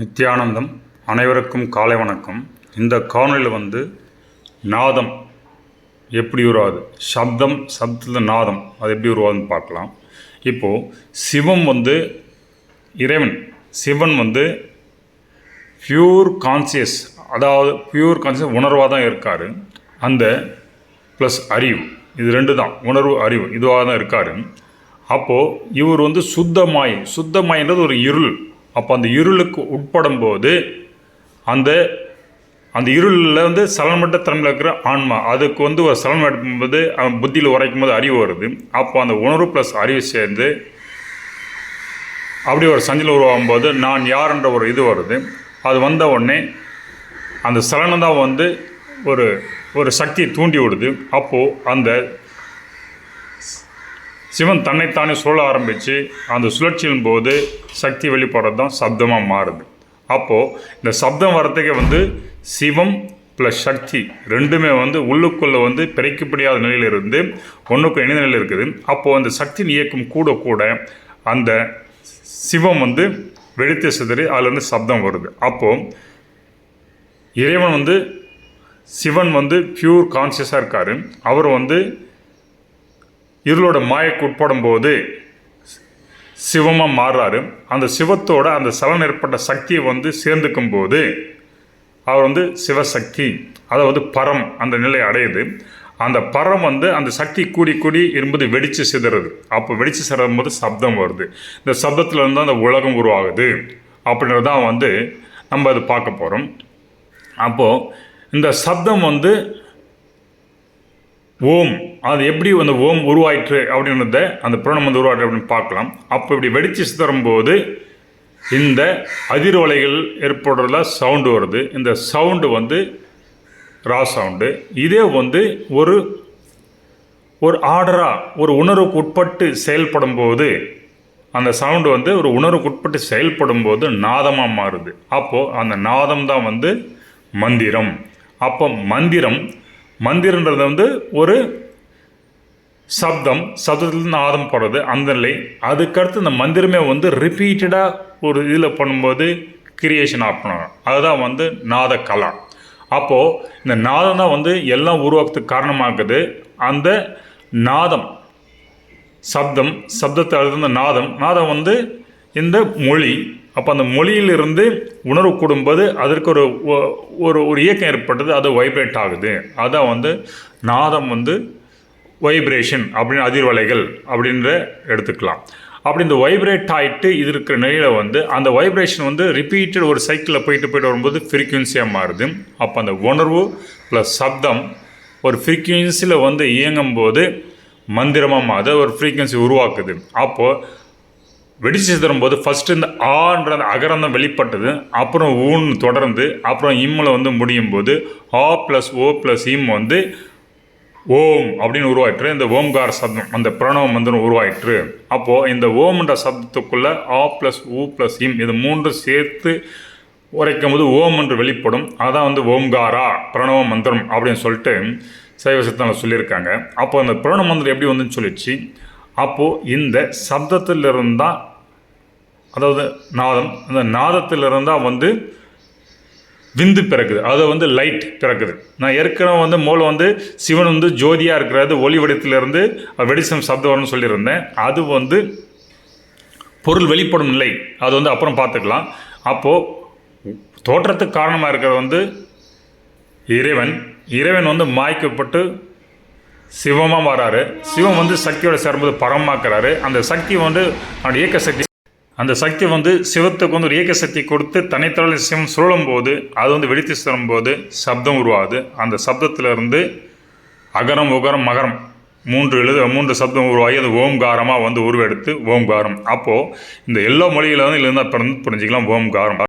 நித்யானந்தம். அனைவருக்கும் காலை வணக்கம். இந்த காணொலியில் நாதம் எப்படி உருவாது, சப்தத்தில் நாதம் அது எப்படி உருவாதுன்னு பார்க்கலாம். இப்போது சிவம் இறைவன் சிவன் பியூர் கான்சியஸ், அதாவது பியூர் கான்சியஸ் உணர்வாக தான் இருக்கார். அந்த ப்ளஸ் அறிவு, இது ரெண்டு தான், உணர்வு அறிவு இதுவாக தான் இருக்கார். அப்போது இவர் சுத்தமாயின்றது ஒரு இருள். அப்போ அந்த இருளுக்கு உட்படும் போது அந்த அந்த இருளில் சலனமற்ற தன்மையில் இருக்கிற ஆன்மா அதுக்கு ஒரு சலனம் எடுக்கும்போது புத்தியில் உரைக்கும் போது அறிவு வருது. அப்போ அந்த உணர்வு ப்ளஸ் அறிவு சேர்ந்து அப்படி ஒரு சஞ்சலம் உருவாகும் போது நான் யார் என்ற ஒரு இது வருது. அது வந்த உடனே அந்த சலனம் தான் ஒரு சக்தியை தூண்டி விடுது. அப்போது அந்த சிவன் தன்னைத்தானே சுழல ஆரம்பித்து அந்த சுழற்சியின் போது சக்தி வெளிப்படுறது தான் சப்தமாக மாறுது. அப்போது இந்த சப்தம் வர்றதுக்கே சிவம் ப்ளஸ் சக்தி ரெண்டுமே உள்ளுக்குள்ளே பிரிக்கப்படியாத நிலையில் இருந்து ஒன்றுக்கும் இணைந்த நிலையில் இருக்குது. அப்போது அந்த சக்தியின் இயக்கம் கூட அந்த சிவம் வெடித்து சிதறி அதுலேருந்து சப்தம் வருது. அப்போது இறைவன் சிவன் பியூர் கான்சியஸாக இருக்கார். அவர் இருளோட மாயக்கு உட்படும் போது சிவமாக மாறுறாரு. அந்த சிவத்தோட அந்த சலனம் ஏற்பட்ட சக்தியை சேர்ந்துக்கும் போது அவர் சிவசக்தி, அதை பரம் அந்த நிலை அடையுது. அந்த பரம் அந்த சக்தி கூடி என்பது வெடித்து சிதறது. அப்போ வெடித்து சிதறும் போது சப்தம் வருது. இந்த சப்தத்தில் இருந்து அந்த உலகம் உருவாகுது அப்படின்றது தான் நம்ம அது பார்க்க போகிறோம். அப்போது இந்த சப்தம் ஓம், அது எப்படி ஓம் உருவாயிற்று அப்படின்றத அந்த பிரணம் உருவாயிற்று அப்படின்னு பார்க்கலாம். அப்போ இப்படி வெடித்து சிதறும்போது இந்த அதிர்வலைகள் ஏற்படுறதுல சவுண்டு வருது. இந்த சவுண்டு ரா சவுண்டு. இதே ஒரு ஆர்டராக ஒரு உணர்வுக்கு உட்பட்டு செயல்படும் போது அந்த சவுண்டு ஒரு உணர்வுக்கு உட்பட்டு செயல்படும் போது நாதமாக மாறுது. அப்போது அந்த நாதம் தான் மந்திரம். அப்போ மந்திரன்றது ஒரு சப்தத்தில் நாதம் போடுறது அந்த நிலை. அதுக்கடுத்து இந்த மந்திரமே ரிப்பீட்டடாக ஒரு இதில் பண்ணும்போது கிரியேஷன் ஆஃப் பண்ணுவாங்க. அதுதான் நாத கலா. அப்போது இந்த நாதம் தான் எல்லாம் உருவாக்குறதுக்கு காரணமாக்குது. அந்த நாதம் சப்தத்தை அழுந்த நாதம் இந்த மொழி. அப்போ அந்த மொழியிலிருந்து உணர்வு கூடும்போது அதற்கு ஒரு இயக்கம் ஏற்பட்டது, அது வைப்ரேட் ஆகுது. அதான் நாதம் வைப்ரேஷன் அப்படின்னு அதிர்வலைகள் அப்படின்ற எடுத்துக்கலாம். அப்படி இந்த வைப்ரேட் ஆகிட்டு இது இருக்கிற நிலையில் அந்த வைப்ரேஷன் ரிப்பீட்டட் ஒரு சைக்கிளில் போயிட்டு வரும்போது ஃப்ரீக்குவன்சியாக மாறுது. அப்போ அந்த உணர்வு ப்ளஸ் சப்தம் ஒரு ஃப்ரீக்குவன்சியில் இயங்கும்போது மந்திரமாக மாறுது, ஒரு ஃப்ரீக்குவன்சி உருவாக்குது. அப்போது வெடிச்சு சிதறும்போது ஃபஸ்ட்டு இந்த ஆன்ற அகரம் தான் வெளிப்பட்டது. அப்புறம் ஊன்னு தொடர்ந்து அப்புறம் இம்மில் முடியும் போது ஆ ப்ளஸ் ஓ ப்ளஸ் இம் ஓம் அப்படின்னு உருவாயிற்று. இந்த ஓம்கார சப்தம் அந்த பிரணவ மந்திரம் உருவாயிற்று. அப்போது இந்த ஓம்ன்ற சப்தத்துக்குள்ளே ஆ ப்ளஸ் ஊ ப்ளஸ் இம் இது மூன்று சேர்த்து உரைக்கும் போது ஓம் என்று வெளிப்படும். அதான் ஓம்காரா பிரணவ மந்திரம் அப்படின்னு சொல்லிட்டு சைவ சித்தாந்தம் சொல்லியிருக்காங்க. அப்போ அந்த பிரணவ மந்திரம் எப்படி சொல்லிடுச்சு. அப்போது இந்த சப்தத்திலிருந்தால், அதாவது நாதம், அந்த நாதத்திலிருந்தால் விந்து பிறக்குது, அது லைட் பிறக்குது. நான் ஏற்கனவே மூலம் சிவன் ஜோதியாக இருக்கிறது, ஒளி வடிவத்திலிருந்து வெடிசம் சப்தம் வரும்னு சொல்லியிருந்தேன். அது பொருள் வெளிப்படும் நிலை, அது அப்புறம் பார்த்துக்கலாம். அப்போது தோற்றத்துக்கு காரணமாக இருக்கிறது இறைவன் மாய்க்கப்பட்டு சிவமாக மாறாரு. சிவம் சிவத்தோட சேரும்போது பரமாக்குறாரு. அந்த சக்தி அவனோட இயக்க சக்தி, அந்த சக்தி சிவத்துக்கு ஒரு இயக்க சக்தி கொடுத்து தனித்தொழில் சிவம் சுழலும் போது அது வெடித்து சிதறும் போது சப்தம் உருவாகுது. அந்த சப்தத்திலிருந்து அகரம் உகரம் மகரம் மூன்று சப்தம் உருவாகி அது ஓம்காரமாக உருவெடுத்து ஓம்காரம். அப்போது இந்த எல்லா மொழியில் இருந்தால் பிறந்து புரிஞ்சிக்கலாம் ஓம்காரம்.